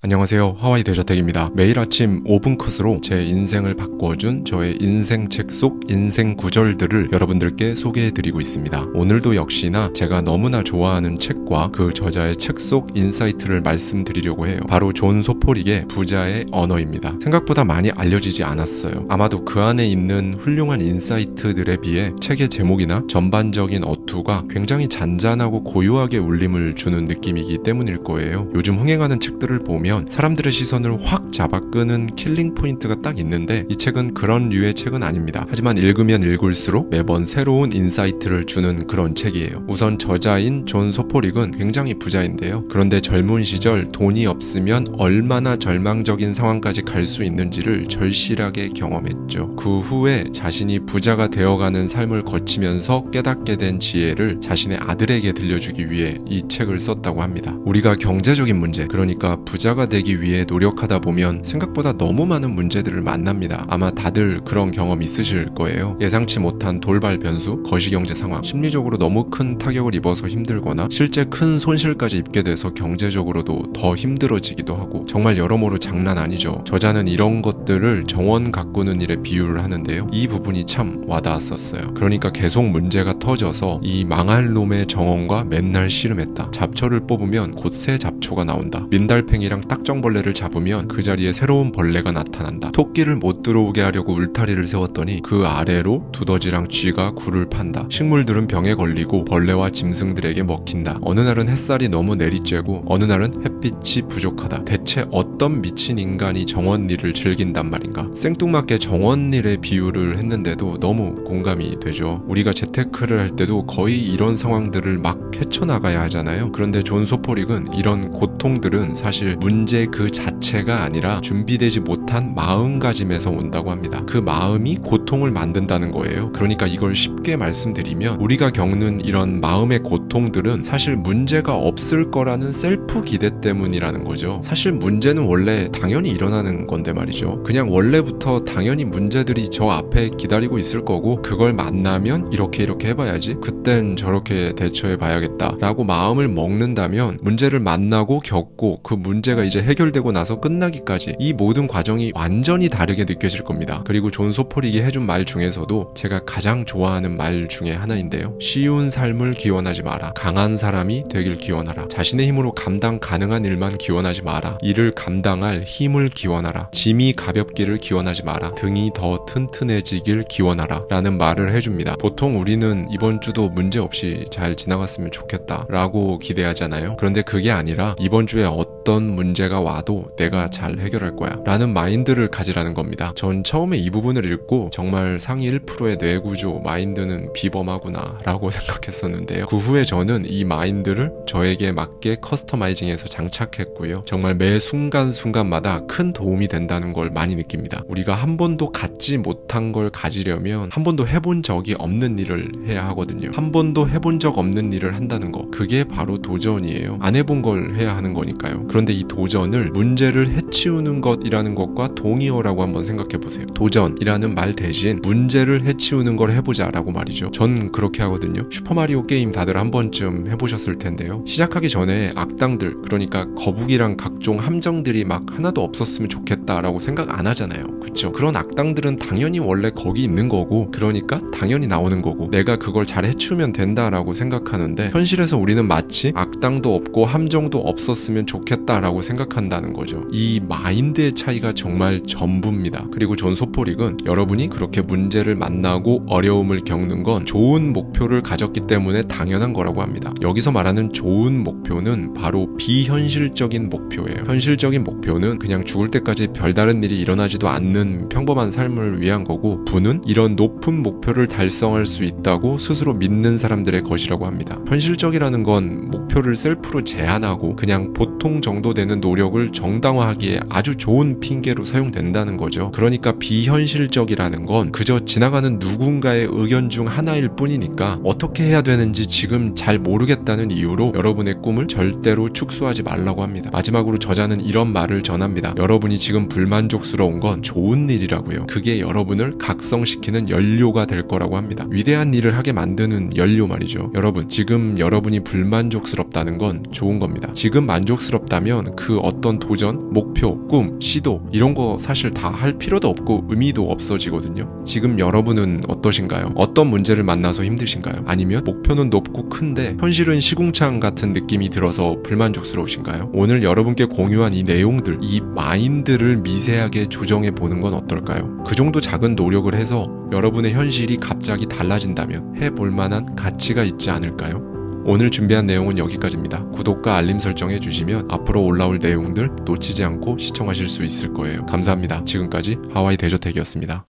안녕하세요, 하와이 대저택입니다. 매일 아침 5분 컷으로 제 인생을 바꿔준 저의 인생 책 속 인생 구절들을 여러분들께 소개해드리고 있습니다. 오늘도 역시나 제가 너무나 좋아하는 책과 그 저자의 책 속 인사이트를 말씀드리려고 해요. 바로 존 소포릭의 부자의 언어입니다. 생각보다 많이 알려지지 않았어요. 아마도 그 안에 있는 훌륭한 인사이트들에 비해 책의 제목이나 전반적인 어투가 굉장히 잔잔하고 고요하게 울림을 주는 느낌이기 때문일 거예요. 요즘 흥행하는 책들을 보면 사람들의 시선을 확 잡아끄는 킬링 포인트가 딱 있는데 이 책은 그런 류의 책은 아닙니다. 하지만 읽으면 읽을수록 매번 새로운 인사이트를 주는 그런 책이에요. 우선 저자인 존 소포릭은 굉장히 부자인데요. 그런데 젊은 시절 돈이 없으면 얼마나 절망적인 상황까지 갈 수 있는지를 절실하게 경험했죠. 그 후에 자신이 부자가 되어가는 삶을 거치면서 깨닫게 된 지혜를 자신의 아들에게 들려주기 위해 이 책을 썼다고 합니다. 우리가 경제적인 문제, 그러니까 부자가 되기 위해 노력하다 보면 생각보다 너무 많은 문제들을 만납니다. 아마 다들 그런 경험 있으실 거예요. 예상치 못한 돌발 변수, 거시경제 상황, 심리적으로 너무 큰 타격을 입어서 힘들거나 실제 큰 손실까지 입게 돼서 경제적으로도 더 힘들어지기도 하고 정말 여러모로 장난 아니죠. 저자는 이런 것들을 정원 가꾸는 일에 비유를 하는데요. 이 부분이 참 와닿았었어요. 그러니까 계속 문제가 터져서 이 망할 놈의 정원과 맨날 씨름했다. 잡초를 뽑으면 곧 새 잡초가 나온다. 민달팽이랑 딱정벌레를 잡으면 그 자리에 새로운 벌레가 나타난다. 토끼를 못 들어오게 하려고 울타리를 세웠더니 그 아래로 두더지랑 쥐가 굴을 판다. 식물들은 병에 걸리고 벌레와 짐승들에게 먹힌다. 어느 날은 햇살이 너무 내리쬐고 어느 날은 햇빛이 부족하다. 대체 어떤 미친 인간이 정원일을 즐긴단 말인가? 생뚱맞게 정원일에 비유를 했는데도 너무 공감이 되죠. 우리가 재테크를 할 때도 거의 이런 상황들을 막 헤쳐나가야 하잖아요. 그런데 존 소포릭은 이런 고통들은 사실 문제 그 자체가 아니라 준비되지 못한 마음가짐에서 온다고 합니다. 그 마음이 고통을 만든다는 거예요. 그러니까 이걸 쉽게 말씀드리면 우리가 겪는 이런 마음의 고통들은 사실 문제가 없을 거라는 셀프 기대 때문이라는 거죠. 사실 문제는 원래 당연히 일어나는 건데 말이죠. 그냥 원래부터 당연히 문제들이 저 앞에 기다리고 있을 거고 그걸 만나면 이렇게 해봐야지, 그땐 저렇게 대처해 봐야겠다 라고 마음을 먹는다면 문제를 만나고 겪고 그 문제가 이제 해결되고 나서 끝나기까지 이 모든 과정이 완전히 다르게 느껴질 겁니다. 그리고 존 소포릭이 해준 말 중에서도 제가 가장 좋아하는 말 중에 하나인데요. 쉬운 삶을 기원하지 마라. 강한 사람이 되길 기원하라. 자신의 힘으로 감당 가능한 일만 기원하지 마라. 이를 감당할 힘을 기원하라. 짐이 가볍기를 기원하지 마라. 등이 더 튼튼해지길 기원하라 라는 말을 해줍니다. 보통 우리는 이번 주도 문제 없이 잘 지나갔으면 좋겠다 라고 기대하잖아요. 그런데 그게 아니라 이번 주에 어떤 문제가 와도 내가 잘 해결할 거야 라는 마인드를 가지라는 겁니다. 전 처음에 이 부분을 읽고 정말 상위 1%의 뇌구조 마인드는 비범하구나 라고 생각했었는데요. 그 후에 저는 이 마인드를 저에게 맞게 커스터마이징해서 장착했고요. 정말 매 순간순간마다 큰 도움이 된다는 걸 많이 느낍니다. 우리가 한 번도 갖지 못한 걸 가지려면 한 번도 해본 적이 없는 일을 해야 하거든요. 한 번도 해본 적 없는 일을 한다는 거, 그게 바로 도전이에요. 안 해본 걸 해야 하는 거니까요. 그런데 이 도전을 문제를 해치우는 것이라는 것과 동의어라고 한번 생각해보세요. 도전이라는 말 대신 문제를 해치우는 걸 해보자 라고 말이죠. 전 그렇게 하거든요. 슈퍼마리오 게임 다들 한 번쯤 해보셨을 텐데요. 시작하기 전에 악당들, 그러니까 거북이랑 각종 함정들이 막 하나도 없었으면 좋겠다 라고 생각 안 하잖아요. 그쵸? 그런 악당들은 당연히 원래 거기 있는 거고 그러니까 당연히 나오는 거고 내가 그걸 잘 해치우면 된다 라고 생각하는데 현실에서 우리는 마치 악당도 없고 함정도 없었으면 좋겠다 라고 생각한다는 거죠. 이 마인드의 차이가 정말 전부입니다. 그리고 존 소포릭은 여러분이 그렇게 문제를 만나고 어려움을 겪는 건 좋은 목표를 가졌기 때문에 당연한 거라고 합니다. 여기서 말하는 좋은 목표는 바로 비현실적인 목표예요. 현실적인 목표는 그냥 죽을 때까지 별다른 일이 일어나지도 않는 평범한 삶을 위한 거고, 부는 이런 높은 목표를 달성할 수 있다고 스스로 믿는 사람들의 것이라고 합니다. 현실적이라는 건 목표를 셀프로 제한하고 그냥 보통 정도 되는 노력을 정당화하기에 아주 좋은 핑계로 사용된다는 거죠. 그러니까 비현실적이라는 건 그저 지나가는 누군가의 의견 중 하나일 뿐이니까 어떻게 해야 되는지 지금 잘 모르겠다는 이유로 여러분의 꿈을 절대로 축소하지 말라고 합니다. 마지막으로 저자는 이런 말을 전합니다. 여러분이 지금 불만족스러운 건 좋은 일이라고요. 그게 여러분을 각성시키는 연료가 될 거라고 합니다. 위대한 일을 하게 만드는 연료 말이죠. 여러분, 지금 여러분이 불만족스럽다는 건 좋은 겁니다. 지금 만족스럽다면 그 그 어떤 도전, 목표, 꿈, 시도 이런 거 사실 다 할 필요도 없고 의미도 없어지거든요. 지금 여러분은 어떠신가요? 어떤 문제를 만나서 힘드신가요? 아니면 목표는 높고 큰데 현실은 시궁창 같은 느낌이 들어서 불만족스러우신가요? 오늘 여러분께 공유한 이 내용들, 이 마인드를 미세하게 조정해 보는 건 어떨까요? 그 정도 작은 노력을 해서 여러분의 현실이 갑자기 달라진다면 해볼 만한 가치가 있지 않을까요? 오늘 준비한 내용은 여기까지입니다. 구독과 알림 설정해 주시면 앞으로 올라올 내용들 놓치지 않고 시청하실 수 있을 거예요. 감사합니다. 지금까지 하와이 대저택이었습니다.